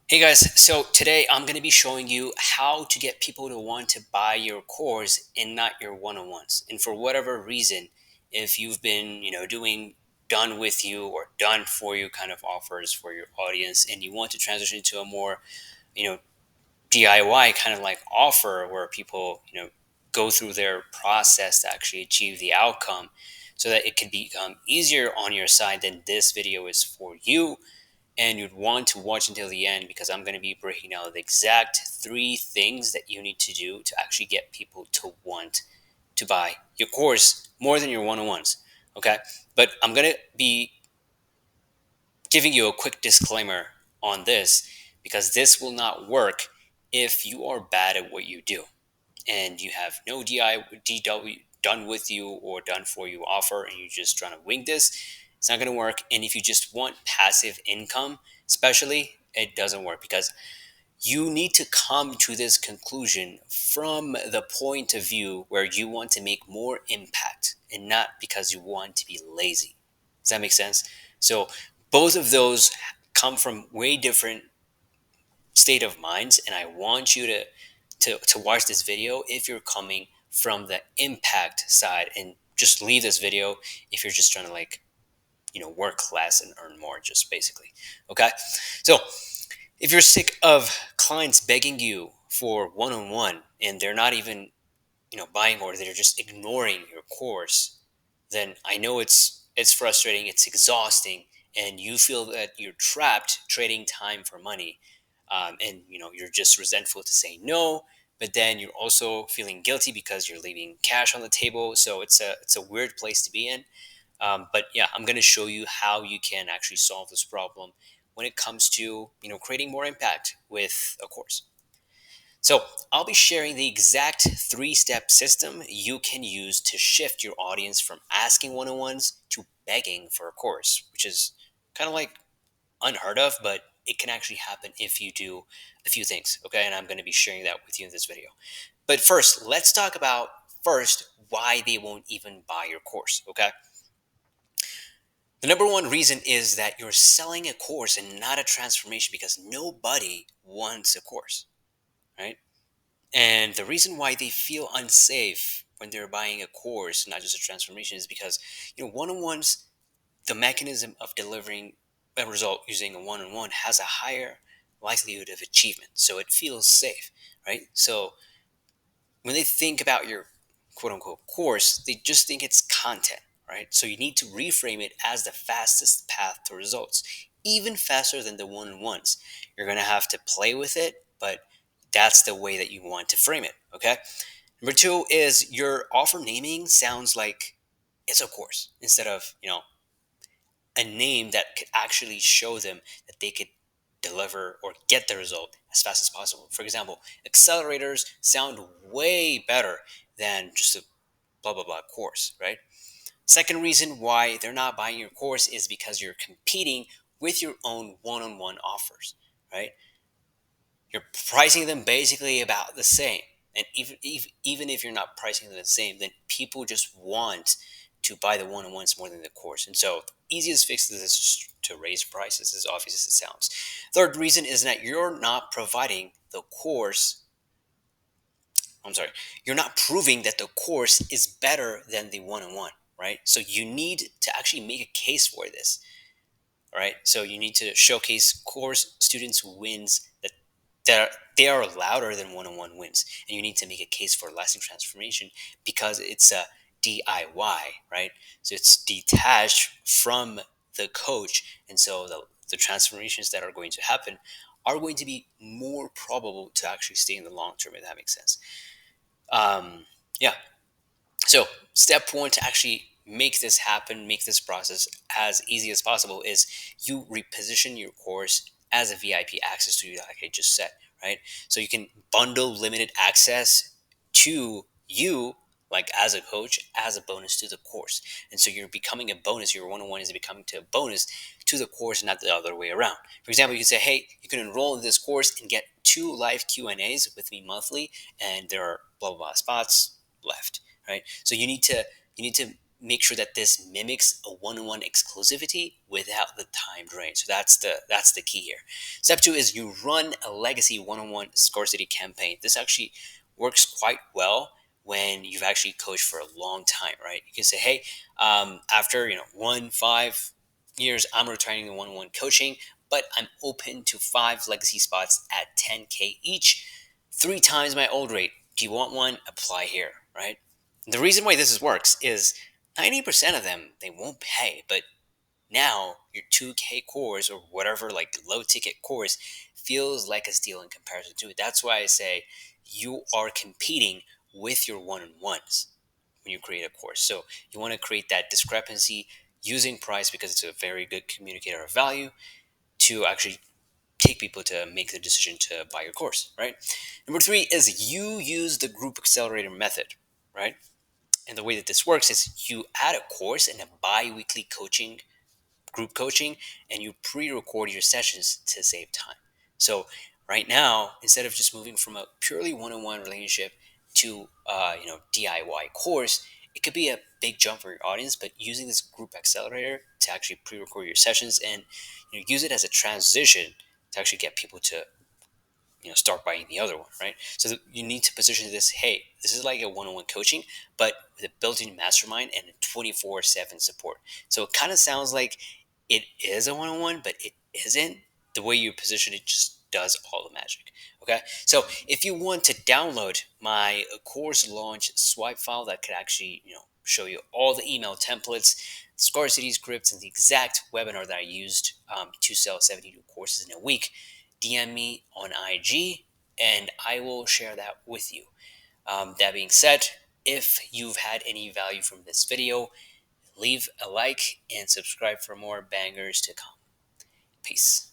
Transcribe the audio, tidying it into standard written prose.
Hey guys, so today I'm going to be showing you how to get people to want to buy your course and not your one-on-ones. And for whatever reason, if you've been, doing done with you or done for you kind of offers for your audience and you want to transition to a more, you know, DIY kind of like offer where people, go through their process to actually achieve the outcome so that it can become easier on your side, then this video is for you and you'd want to watch until the end because I'm going to be breaking down the exact three things that you need to do to actually get people to want to buy your course more than your one-on-ones. Okay, but I'm going to be giving you a quick disclaimer on this because this will not work if you are bad at what you do and you have no DW done with you or done for you offer and you're just trying to wing this. It's not going to work. And if you just want passive income, especially, it doesn't work because you need to come to this conclusion from the point of view where you want to make more impact and not because you want to be lazy. Does that make sense? So both of those come from way different state of minds, and I want you to watch this video if you're coming from the impact side, and just leave this video if you're just trying to work less and earn more, just basically. Okay, so if you're sick of clients begging you for one-on-one and they're not even buying, or they're just ignoring your course, then I know it's frustrating, it's exhausting, and you feel that you're trapped trading time for money, and you're just resentful to say no, but then you're also feeling guilty because you're leaving cash on the table. So it's a weird place to be in. But yeah, I'm going to show you how you can actually solve this problem when it comes to creating more impact with a course. So I'll be sharing the exact three-step system you can use to shift your audience from asking one-on-ones to begging for a course, which is kind of like unheard of, but it can actually happen if you do a few things. Okay, and I'm going to be sharing that with you in this video. But first, let's talk about first why they won't even buy your course. Okay, the number one reason is that you're selling a course and not a transformation because nobody wants a course, right? And the reason why they feel unsafe when they're buying a course, not just a transformation, is because one-on-ones, the mechanism of delivering a result using a one-on-one has a higher likelihood of achievement, so it feels safe, right? So when they think about your quote-unquote course, they just think it's content, right? So you need to reframe it as the fastest path to results, even faster than the one-on-ones. You're going to have to play with it, but that's the way that you want to frame it. Okay, number two is your offer naming sounds like it's a course instead of a name that could actually show them that they could deliver or get the result as fast as possible. For example, accelerators sound way better than just a blah blah blah course, right? Second reason why they're not buying your course is because you're competing with your own one-on-one offers, right? You're pricing them basically about the same. And even if you're not pricing them the same, then people just want to buy the one-on-ones more than the course. And so the easiest fix to this is just to raise prices, as obvious as it sounds. Third reason is that you're not providing the course. I'm sorry, you're not proving that the course is better than the one-on-one, right? So you need to actually make a case for this. All right, so you need to showcase course students wins that they are louder than one-on-one wins, and you need to make a case for lasting transformation because it's a DIY, right? So it's detached from the coach, and so the transformations that are going to happen are going to be more probable to actually stay in the long term, if that makes sense. Yeah, so, step one to actually make this happen, make this process as easy as possible, is you reposition your course as a VIP access to you, like I just said, right? So, you can bundle limited access to you, like as a coach, as a bonus to the course. And so, you're becoming a bonus, your one on one is becoming to a bonus to the course, not the other way around. For example, you can say, hey, you can enroll in this course and get 2 live Q&As with me monthly, and there are blah, blah, blah spots left, right? So you need to make sure that this mimics a one-on-one exclusivity without the time drain. So that's the key here. Step two is you run a legacy one-on-one scarcity campaign. This actually works quite well when you've actually coached for a long time, right? You can say, hey, after 1 5 years, I'm retiring in one-on-one coaching, but I'm open to 5 legacy spots at 10K each, 3 times my old rate. Do you want one? Apply here, right? The reason why works is 90% of them they won't pay, but now your 2K course or whatever, like low ticket course, feels like a steal in comparison to it. That's why I say you are competing with your one-on-ones when you create a course. So you want to create that discrepancy using price because it's a very good communicator of value to actually take people to make the decision to buy your course, right? Number three is you use the group accelerator method, right? And the way that this works is you add a course and a bi-weekly coaching, group coaching, and you pre-record your sessions to save time. So right now, instead of just moving from a purely one-on-one relationship to DIY course, it could be a big jump for your audience. But using this group accelerator to actually pre-record your sessions and use it as a transition to actually get people to start buying the other one, right? So you need to position this, hey, this is like a one-on-one coaching, but with a built-in mastermind and a 24/7 support. So it kind of sounds like it is a one-on-one, but it isn't. The way you position it just does all the magic. Okay, so if you want to download my course launch swipe file that could actually show you all the email templates, scarcity scripts, and the exact webinar that I used to sell 72 courses in a week, DM me on IG and I will share that with you. That being said, if you've had any value from this video, leave a like and subscribe for more bangers to come. Peace.